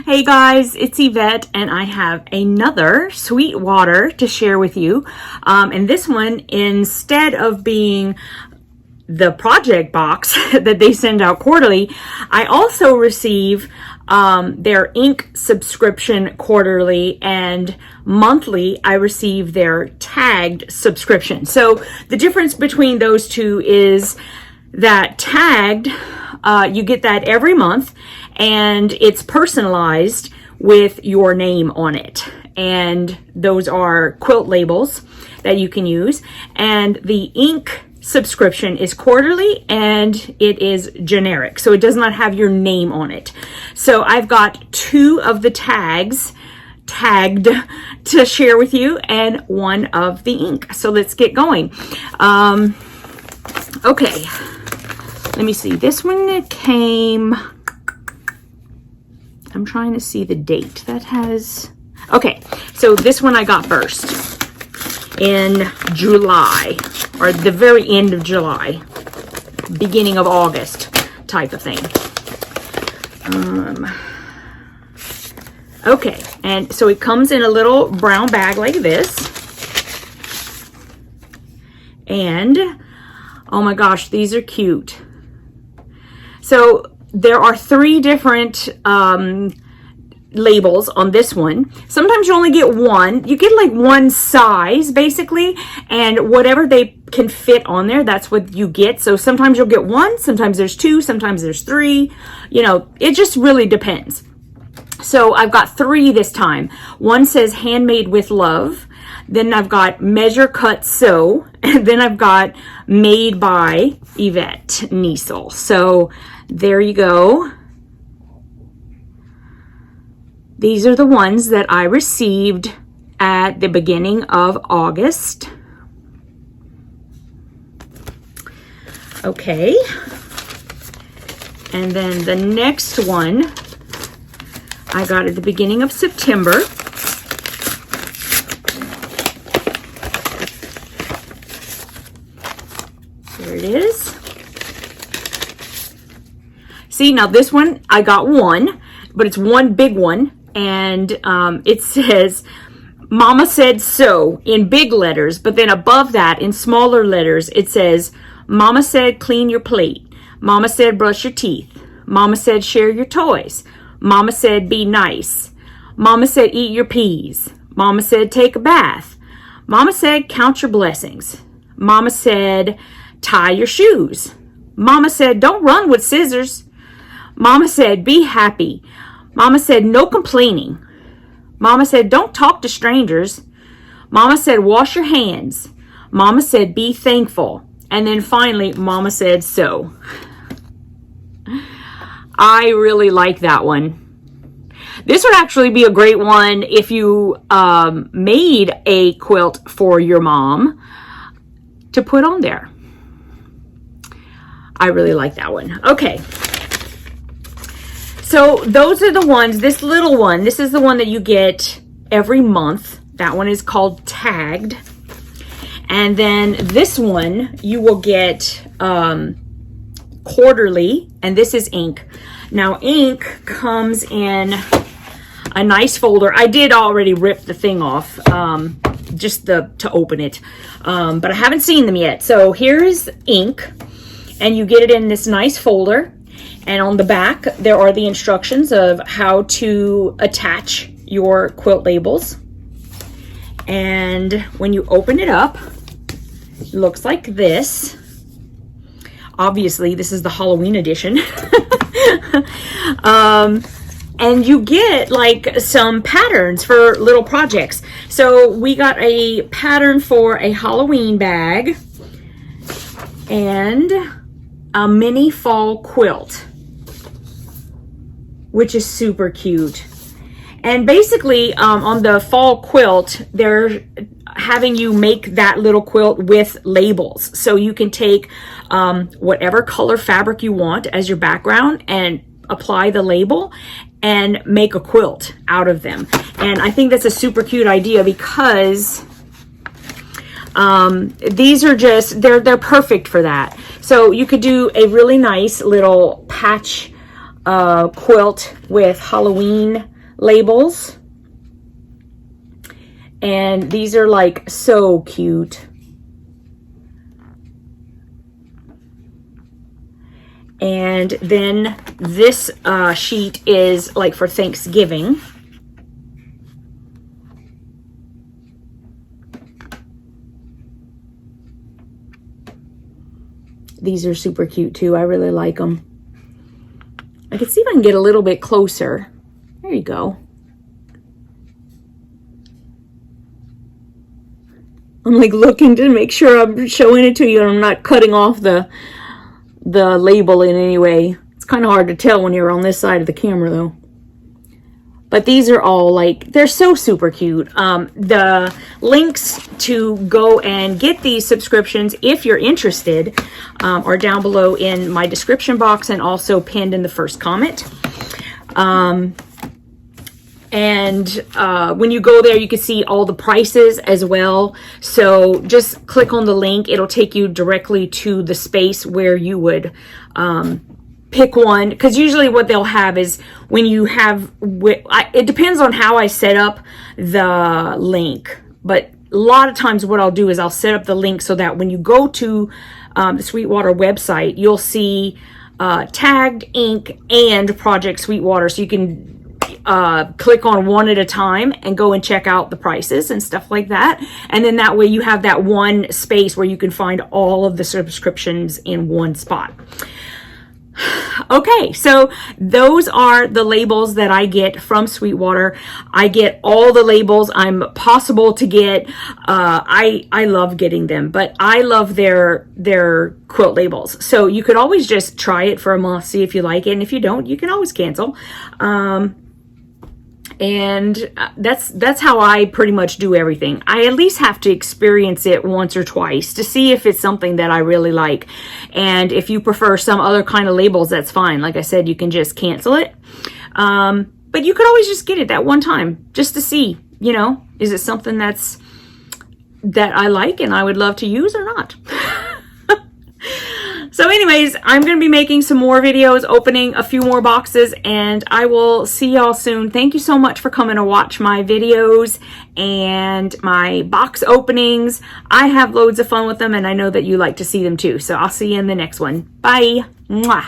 Hey guys, it's Yvette and I have another Sweetwater to share with you. And this one, instead of being the project box that they send out quarterly, I also receive their ink subscription quarterly, and monthly I receive their tagged subscription. So the difference between those two is that tagged, you get that every month, and it's personalized with your name on it. And those are quilt labels that you can use. And the ink subscription is quarterly and it is generic. So it does not have your name on it. So I've got two of the tagged to share with you and one of the ink. So let's get going. Okay. Let me see. This one came... I'm trying to see the date that has... Okay, so this one I got first in July, or the very end of July, beginning of August type of thing. Okay, and so it comes in a little brown bag like this. And, oh my gosh, these are cute. So there are three different labels on this one. Sometimes you only get one. You get like one size basically, and whatever they can fit on there, that's what you get. So sometimes you'll get one, sometimes there's two, sometimes there's three. You know, it just really depends. So I've got three this time. One says handmade with love. Then I've got measure, cut, sew. And then I've got made by Yvette Niesel. So there you go. These are the ones that I received at the beginning of August. Okay. And then the next one I got at the beginning of September. There it is. See, now this one, I got one, but it's one big one, and it says, Mama said so, in big letters, but then above that, in smaller letters, it says, Mama said clean your plate. Mama said brush your teeth. Mama said share your toys. Mama said be nice. Mama said eat your peas. Mama said take a bath. Mama said count your blessings. Mama said tie your shoes. Mama said don't run with scissors. Mama said, be happy. Mama said, no complaining. Mama said, don't talk to strangers. Mama said, wash your hands. Mama said, be thankful. And then finally, Mama said, so. I really like that one. This would actually be a great one if you made a quilt for your mom to put on there. I really like that one. Okay. So those are the ones, this little one, this is the one that you get every month. That one is called tagged. And then this one you will get quarterly, and this is ink. Now ink comes in a nice folder. I did already rip the thing off, just to open it, but I haven't seen them yet. So here's ink, and you get it in this nice folder. And on the back, there are the instructions of how to attach your quilt labels. And when you open it up, it looks like this. Obviously, this is the Halloween edition. And you get like some patterns for little projects. So we got a pattern for a Halloween bag and a mini fall quilt, which is super cute. And basically on the fall quilt, they're having you make that little quilt with labels. So you can take whatever color fabric you want as your background and apply the label and make a quilt out of them. And I think that's a super cute idea because these are just, they're perfect for that. So you could do a really nice little patch quilt with Halloween labels. And these are like so cute. And then this sheet is like for Thanksgiving. These are super cute too. I really like them. I can see if I can get a little bit closer. There you go. I'm like looking to make sure I'm showing it to you and I'm not cutting off the label in any way. It's kind of hard to tell when you're on this side of the camera though. But these are all like, they're so super cute. The links to go and get these subscriptions, if you're interested, are down below in my description box and also pinned in the first comment. When you go there, you can see all the prices as well. So just click on the link. It'll take you directly to the space where you would pick one, because usually what they'll have is when you have, it depends on how I set up the link, but a lot of times what I'll do is I'll set up the link so that when you go to the Sweetwater website, you'll see tagged ink and Project Sweetwater, so you can click on one at a time and go and check out the prices and stuff like that. And then that way you have that one space where you can find all of the subscriptions in one spot. Okay, so those are the labels that I get from Sweetwater. I get all the labels I'm possible to get. I love getting them, but I love their quilt labels. So you could always just try it for a month, see if you like it, and if you don't, you can always cancel. And that's how I pretty much do everything. I at least have to experience it once or twice to see if it's something that I really like. And if you prefer some other kind of labels, that's fine. Like I said, you can just cancel it. But you could always just get it that one time just to see, you know, is it something that I like and I would love to use or not? So anyways, I'm going to be making some more videos, opening a few more boxes, and I will see y'all soon. Thank you so much for coming to watch my videos and my box openings. I have loads of fun with them, and I know that you like to see them too. So I'll see you in the next one. Bye. Mwah.